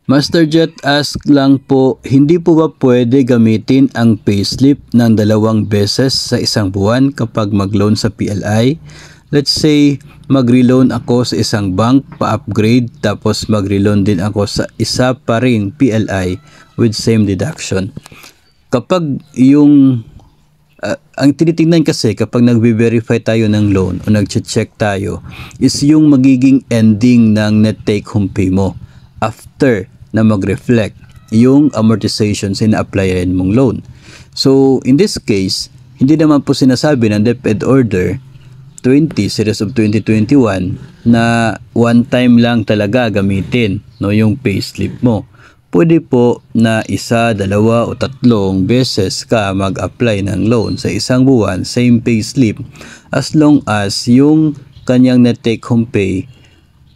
Master Jet ask lang po, hindi po ba pwede gamitin ang payslip ng 2 beses sa isang buwan kapag mag-loan sa PLI? Let's say, mag-reloan ako sa isang bank pa-upgrade tapos mag-reloan din ako sa isa pa ring PLI with same deduction. Kapag yung ang tinitingnan kasi kapag nagbe-verify tayo ng loan o nag-check tayo is yung magiging ending ng net take home pay mo after na mag-reflect yung amortizations na applyan mong loan. So, in this case, hindi naman po sinasabi ng DepEd Order 20 Series of 2021 na one time lang talaga gamitin yung payslip mo. Pwede po na 1, 2 o 3 beses ka mag-apply ng loan sa isang buwan, same payslip, as long as yung kanyang net take home pay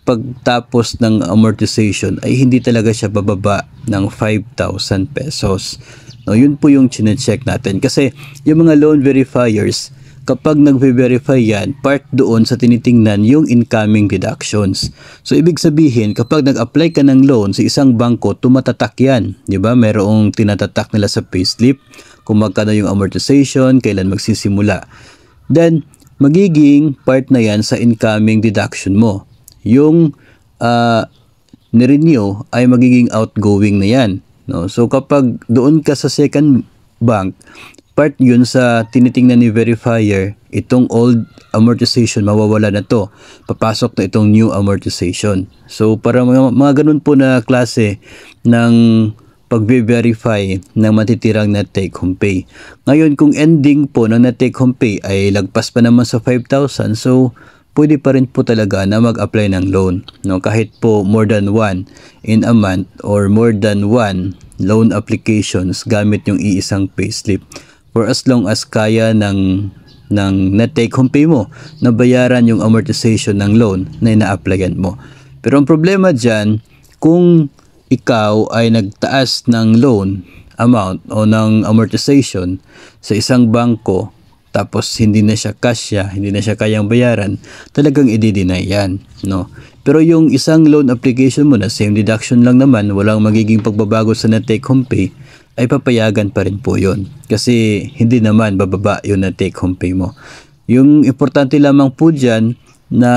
pagtapos ng amortization ay hindi talaga siya bababa ng 5,000 pesos. Yun po yung chine-check natin kasi yung mga loan verifiers, kapag nag-verify yan, part doon sa tinitingnan yung incoming deductions. So, ibig sabihin, kapag nag-apply ka ng loan sa isang bangko, tumatatak yan. Diba? Merong tinatatak nila sa payslip, kung magkano yung amortization, kailan magsisimula. Then, magiging part na yan sa incoming deduction mo. Yung nirenew ay magiging outgoing na yan. So, kapag doon ka sa second bank, part yun sa tinitingnan ni verifier, itong old amortization mawawala na to, papasok na itong new amortization. So para mga ganun po na klase ng pag-verify ng matitirang net take home pay. Ngayon kung ending po ng net take home pay ay lagpas pa naman sa 5,000, so pwede pa rin po talaga na mag-apply ng loan. Kahit po more than one in a month or more than one loan applications gamit yung iisang payslip. For as long as kaya ng net take home pay mo na bayaran yung amortization ng loan na ina-applyan mo. Pero ang problema dyan, kung ikaw ay nagtaas ng loan amount o ng amortization sa isang bangko tapos hindi na siya kasya, hindi na siya kayang bayaran, talagang i-deny yan. Pero yung isang loan application mo na same deduction lang naman, walang magiging pagbabago sa net take home pay, ay papayagan pa rin po yun. Kasi hindi naman bababa yun na take home pay mo. Yung importante lamang po dyan na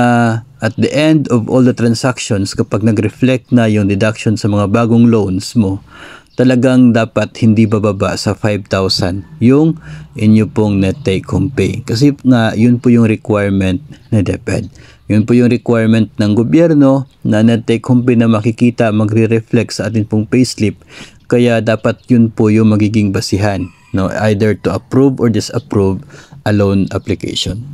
at the end of all the transactions, kapag nag-reflect na yung deduction sa mga bagong loans mo, talagang dapat hindi bababa sa 5,000 yung inyo pong net take home pay. Kasi nga yun po yung requirement na DepEd. Yun po yung requirement ng gobyerno na net take home pay na makikita magre-reflect sa atin pong payslip. Kaya dapat yun po yung magiging basihan, either to approve or disapprove a loan application.